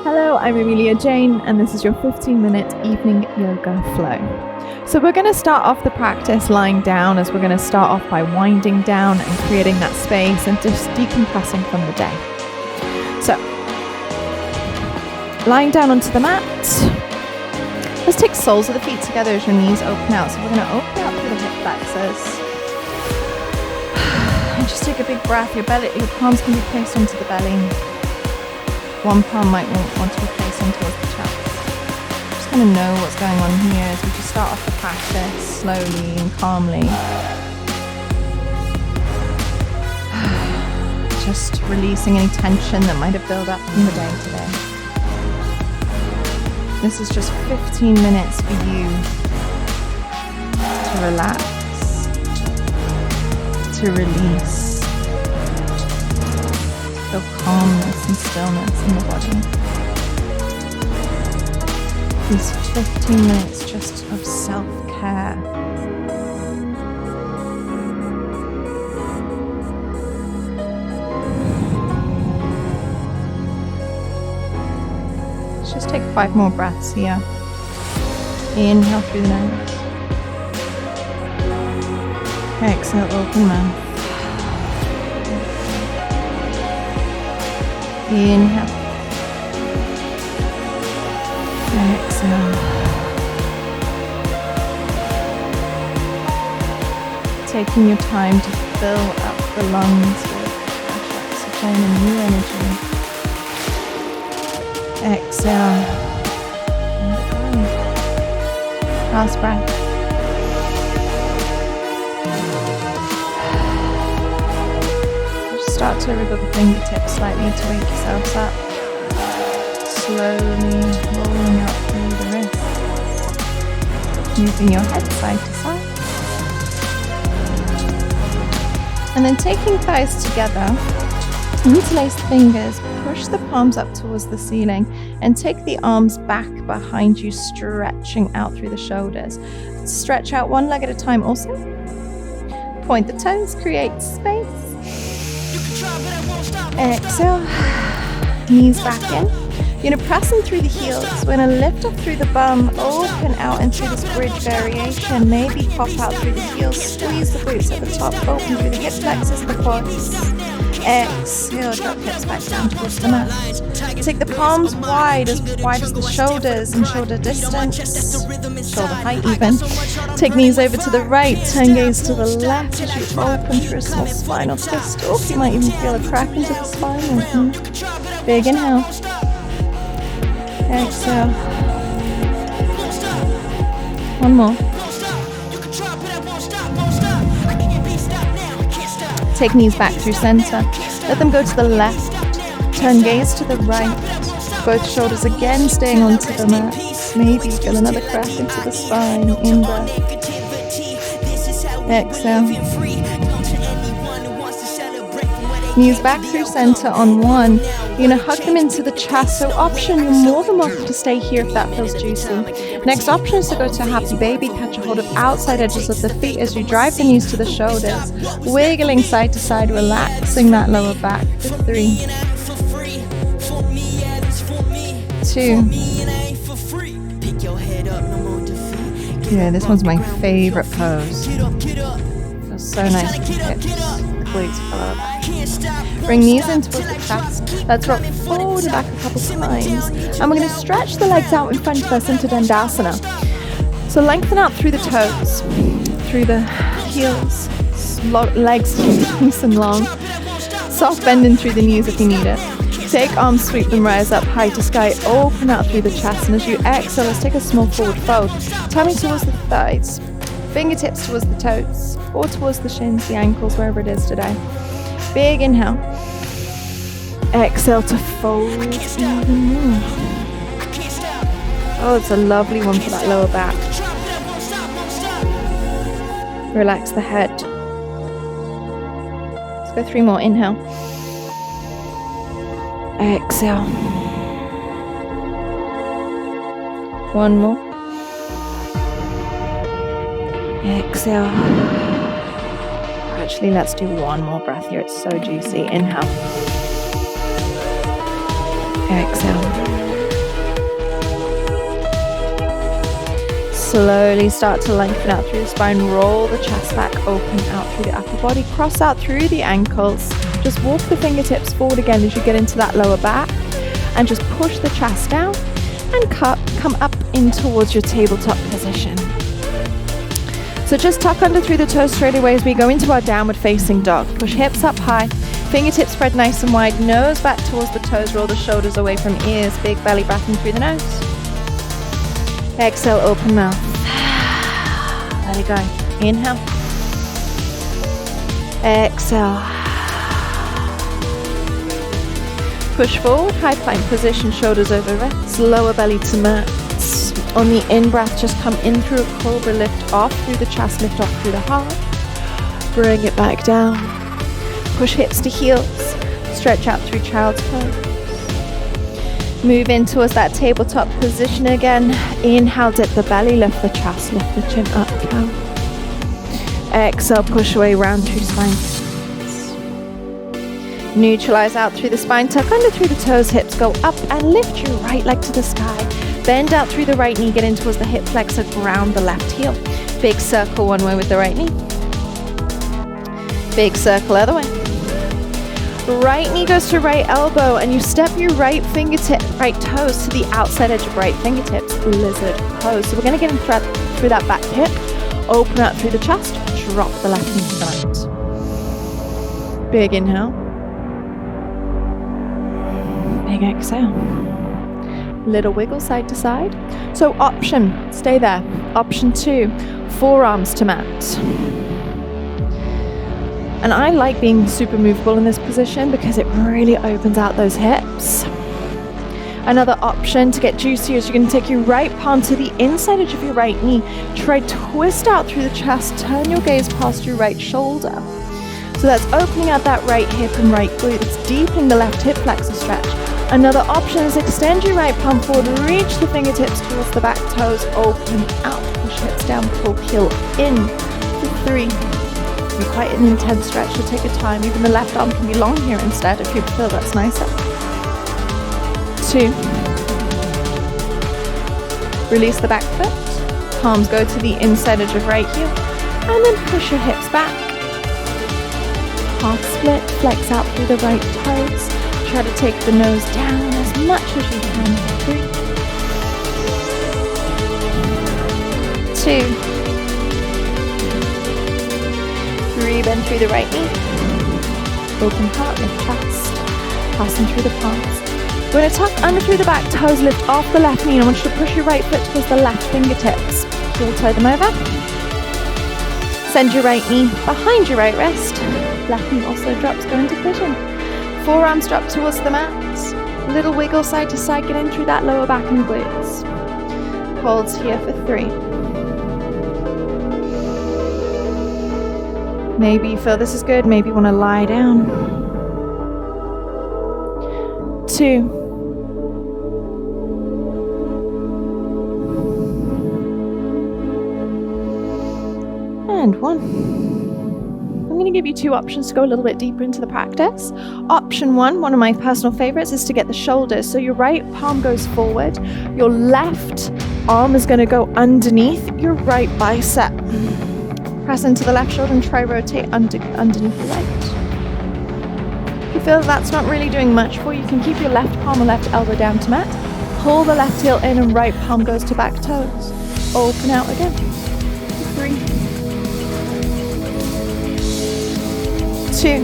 Hello, I'm Amelia Jane, and this is your 15-minute evening yoga flow. So we're going to start off the practice lying down, as we're going to start off by winding down and creating that space and just decompressing from the day. So, lying down onto the mat. Let's take soles of the feet together as your knees open out. So we're going to open out through the hip flexors. And just take a big breath. Your palms can be placed onto the belly. One palm might want to be placed on towards the chest. Just kind of know what's going on here as we just start off the practice slowly and calmly. Just releasing any tension that might have built up from the day today. This is just 15 minutes for you to relax, to release. Feel calmness and stillness in the body. These 15 minutes just of self-care. Let's just take 5 more breaths here. Inhale through the nose. Exhale, open mouth. Inhale. Exhale. Taking your time to fill up the lungs with fresh oxygen and new energy. Exhale. Last breath. Start to wriggle the fingertips slightly to wake yourselves up. Slowly rolling up through the wrists. Moving your head side to side. And then taking thighs together, interlace the fingers, push the palms up towards the ceiling, and take the arms back behind you, stretching out through the shoulders. Stretch out one leg at a time also. Point the toes, create space. Exhale, knees back in. You're going to press in through the heels. We're going to lift up through the bum, open out into this bridge variation. Maybe pop out through the heels, squeeze the glutes at the top, open through the hip flexors, the quads. Exhale, drop hips back down towards the mat. Take the palms wide as the shoulders and shoulder distance, shoulder height even. Take knees over to the right, turn gaze to the left as you open through a small spinal twist. Or you might even feel a crack into the spine. Big inhale. Exhale. One more. Take knees back through center. Let them go to the left. Turn gaze to the right. Both shoulders again staying onto the mat. Maybe feel another crack into the spine. In breath. Exhale. Knees back through center on one. You're going to hug them into the chest. So option, you're more than welcome to stay here if that feels juicy. Next option is to go to happy baby. Catch a hold of outside edges of the feet as you drive the knees to the shoulders. Wiggling side to side, relaxing that lower back. For 3, 2. Yeah, this one's my favorite pose. Feels so nice with the hips. Glutes follow back. Bring knees in towards the chest. Let's rock forward and back a couple times. And we're going to stretch the legs out in front of us into Dandasana. So lengthen out through the toes, through the heels, legs nice and long. Soft bending through the knees if you need it. Take arms, sweep them, rise up high to sky. Open out through the chest. And as you exhale, let's take a small forward fold. Tummy towards the thighs. Fingertips towards the toes. Or towards the shins, the ankles, wherever it is today. Big inhale. Exhale to fold even more. Oh, it's a lovely one for that lower back. Relax the head. Let's go 3 more. Inhale. Exhale. 1 more. Exhale. Actually, let's do 1 more breath here. It's so juicy. Inhale. Exhale. Slowly start to lengthen out through the spine. Roll the chest back, open out through the upper body. Cross out through the ankles. Just walk the fingertips forward again as you get into that lower back. And just push the chest down and come up in towards your tabletop position. So just tuck under through the toes straight away as we go into our downward facing dog. Push hips up high. Fingertips spread nice and wide. Nose back towards the toes. Roll the shoulders away from ears. Big belly breath in through the nose. Exhale, open mouth. Let it go. Inhale. Exhale. Push forward, high plank position, shoulders over wrists, lower belly to mat. On the in-breath, just come in through a cobra, lift off through the chest, lift off through the heart. Bring it back down. Push hips to heels. Stretch out through child's pose. Move in towards that tabletop position again. Inhale, dip the belly, lift the chest, lift the chin up, cow. Exhale, push away, round through spine. Neutralize out through the spine, tuck under through the toes, hips go up and lift your right leg to the sky. Bend out through the right knee, get in towards the hip flexor, ground the left heel. Big circle one way with the right knee. Big circle other way. Right knee goes to right elbow and you step your right toes to the outside edge of right fingertips, lizard pose. So we're going to get in through that back hip, open out through the chest, drop the left knee to the right. Big inhale. Big exhale. Little wiggle side to side. So option, stay there. Option 2, forearms to mat. And I like being super movable in this position because it really opens out those hips. Another option to get juicier is you're going to take your right palm to the inside edge of your right knee. Try twist out through the chest, turn your gaze past your right shoulder. So that's opening out that right hip and right glute. It's deepening the left hip flexor stretch. Another option is extend your right palm forward, reach the fingertips towards the back toes, open out, push hips down, pull heel in for 3. You're quite an intense stretch, so take your time. Even the left arm can be long here instead if you feel that's nicer. 2. Release the back foot, palms go to the inside edge of right heel, and then push your hips back. Half split, flex out through the right toes. Try to take the nose down as much as you can. 3. 2. 3, bend through the right knee. Open heart, lift chest. Passing through the palms. We're going to tuck under through the back toes, lift off the left knee, and I want you to push your right foot towards the left fingertips. Heel toe them over. Send your right knee behind your right wrist. Left knee also drops, go into pigeon. Forearms drop towards the mat. Little wiggle side to side, get in through that lower back and glutes. Holds here for 3. Maybe you feel this is good, maybe you want to lie down. 2. And 1. I'm going to give you 2 options to go a little bit deeper into the practice. Option 1, one of my personal favorites, is to get the shoulders. So your right palm goes forward, your left arm is going to go underneath your right bicep. Press into the left shoulder and try rotate underneath the right. If you feel that's not really doing much for you, you can keep your left palm or left elbow down to mat. Pull the left heel in and right palm goes to back toes. Open out again. 3. 2.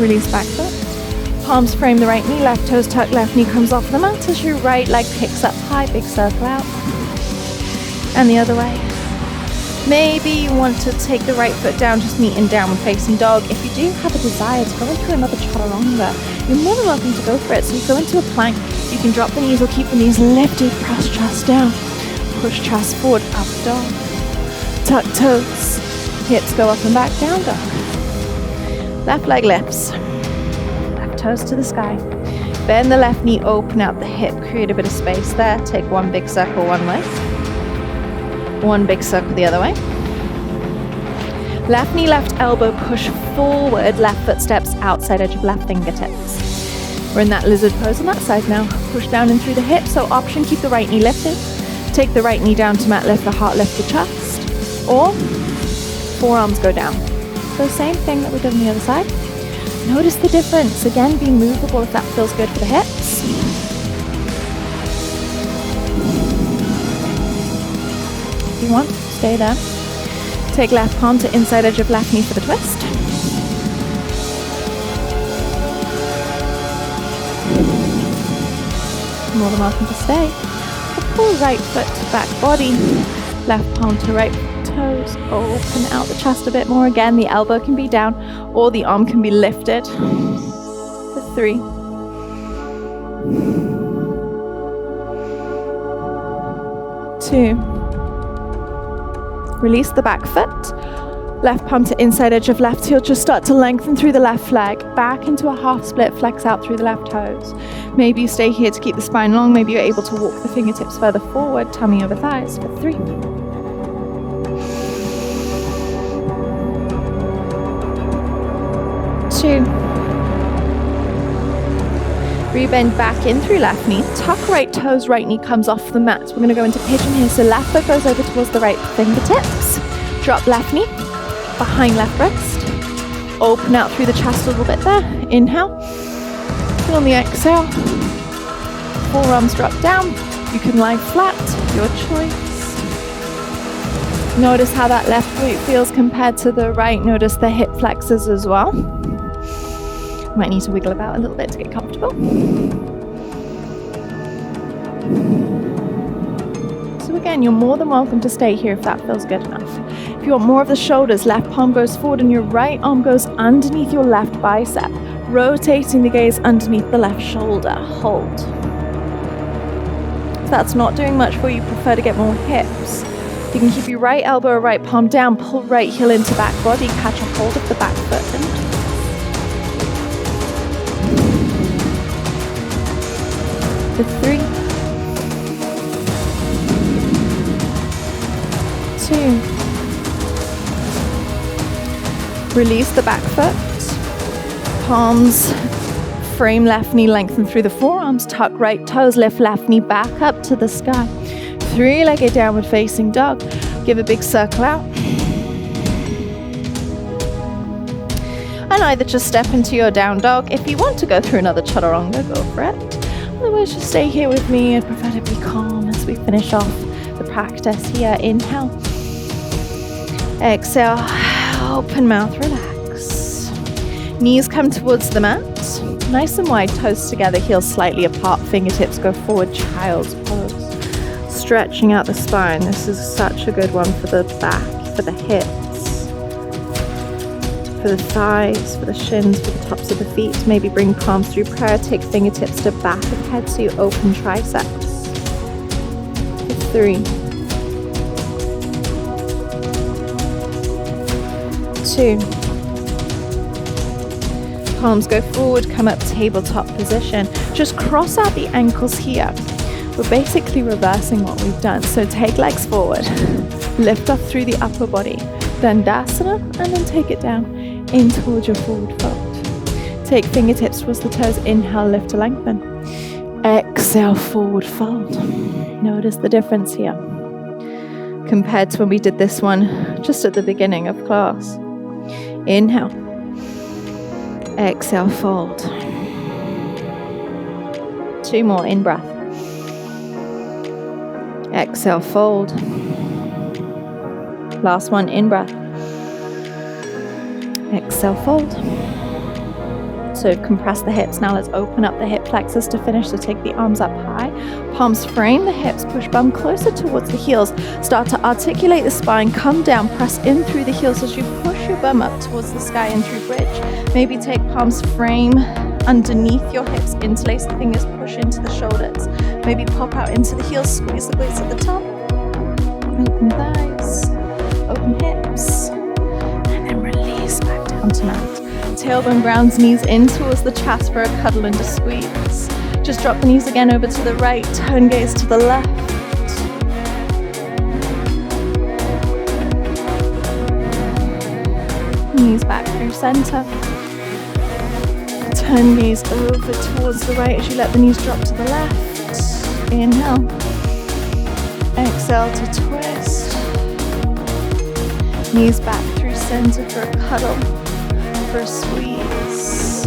Release back foot. Palms frame the right knee, left toes tuck, left knee comes off the mat as your right leg picks up high, big circle out. And the other way. Maybe you want to take the right foot down, just meet in downward facing dog. If you do have a desire to go into another chaturanga, you're more than welcome to go for it. So you go into a plank, you can drop the knees or keep the knees lifted, press chest down, push chest forward, up dog, tuck toes, hips go up and back, down dog. Left leg lifts, left toes to the sky. Bend the left knee, open out the hip, create a bit of space there. Take one big circle one way. One big circle the other way. Left knee, left elbow, push forward, left foot steps outside edge of left fingertips. We're in that lizard pose on that side now. Push down in through the hips, so option, keep the right knee lifted. Take the right knee down to mat, lift the heart, lift the chest, or forearms go down. So same thing that we did on the other side. Notice the difference. Again, being movable if that feels good for the hips. If you want, stay there. Take left palm to inside edge of left knee for the twist. More than welcome to stay. Or pull right foot to back body. Left palm to right toes. Open out the chest a bit more. Again, the elbow can be down or the arm can be lifted. For 3. 2. Release the back foot. Left palm to inside edge of left heel. Just start to lengthen through the left leg. Back into a half split. Flex out through the left toes. Maybe you stay here to keep the spine long. Maybe you're able to walk the fingertips further forward. Tummy over thighs for 3. 2. Rebend back in through left knee. Tuck right toes, right knee comes off the mat. We're going to go into pigeon here. So left foot goes over towards the right fingertips. Drop left knee, behind left wrist. Open out through the chest a little bit there. Inhale. And on the exhale, forearms drop down. You can lie flat, your choice. Notice how that left glute feels compared to the right. Notice the hip flexors as well. Might need to wiggle about a little bit to get comfortable. So again, you're more than welcome to stay here if that feels good enough. If you want more of the shoulders, left palm goes forward and your right arm goes underneath your left bicep, rotating the gaze underneath the left shoulder. Hold. If that's not doing much for you, prefer to get more hips, you can keep your right elbow or right palm down, pull right heel into back body, catch a hold of the back foot and for 3, 2. Release the back foot. Palms frame left knee, lengthen through the forearms. Tuck right toes, lift left knee back up to the sky. 3-legged downward facing dog. Give a big circle out. And either just step into your down dog. If you want to go through another chaturanga, go for it. Otherwise, just stay here with me. I'd prefer to be calm as we finish off the practice here. Inhale. Exhale. Open mouth, relax. Knees come towards the mat. Nice and wide, toes together, heels slightly apart, fingertips go forward, child's pose. Stretching out the spine. This is such a good one for the back, for the hips, for the thighs, for the shins, for the tops of the feet. Maybe bring palms through prayer. Take fingertips to back of head so you open triceps. 3, 2. Palms go forward, come up tabletop position. Just cross out the ankles here. We're basically reversing what we've done. So take legs forward, lift up through the upper body, Dandasana, and then take it down in towards your forward fold. Take fingertips towards the toes, inhale, lift to lengthen. Exhale, forward fold. Notice the difference here compared to when we did this one just at the beginning of class. Inhale. Exhale, fold. 2 more, in breath. Exhale, fold. Last one, in breath. Exhale, fold. So compress the hips. Now let's open up the hip flexors to finish. So take the arms up high. Palms frame the hips. Push bum closer towards the heels. Start to articulate the spine. Come down. Press in through the heels as you push your bum up towards the sky and through bridge. Maybe take palms frame underneath your hips. Interlace the fingers. Push into the shoulders. Maybe pop out into the heels. Squeeze the glutes at the top. Open thighs. Open hips. And then release back down to mat. Tailbone grounds knees in towards the chest for a cuddle and a squeeze. Just drop the knees again over to the right, turn gaze to the left. Knees back through center. Turn gaze over towards the right as you let the knees drop to the left. Inhale. Exhale to twist. Knees back through center for a cuddle, for a squeeze.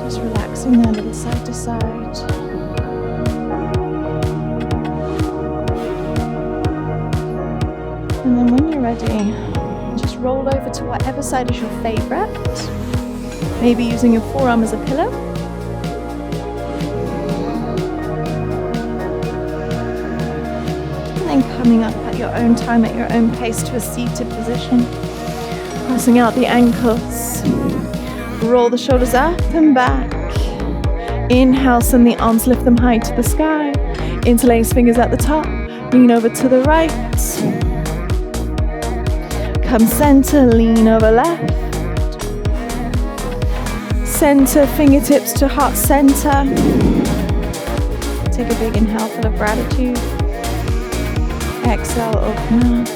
Just relaxing there, little side to side. And then when you're ready, just roll over to whatever side is your favorite. Maybe using your forearm as a pillow. And then coming up at your own time, at your own pace to a seated position. Crossing out the ankles. Roll the shoulders up and back. Inhale, send the arms, lift them high to the sky. Interlace fingers at the top. Lean over to the right. Come center, lean over left. Center, fingertips to heart center. Take a big inhale full of gratitude. Exhale, open up.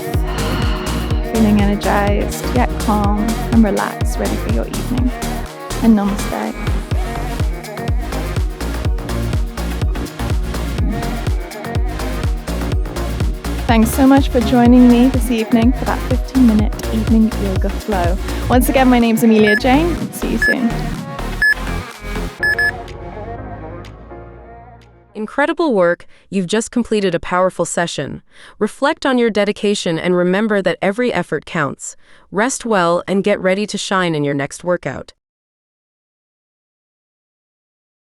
Feeling energized, yet calm and relaxed, ready for your evening. And namaste. Thanks so much for joining me this evening for that 15-minute evening yoga flow. Once again, my name's Amelia Jane. See you soon. Incredible work. You've just completed a powerful session. Reflect on your dedication and remember that every effort counts. Rest well and get ready to shine in your next workout.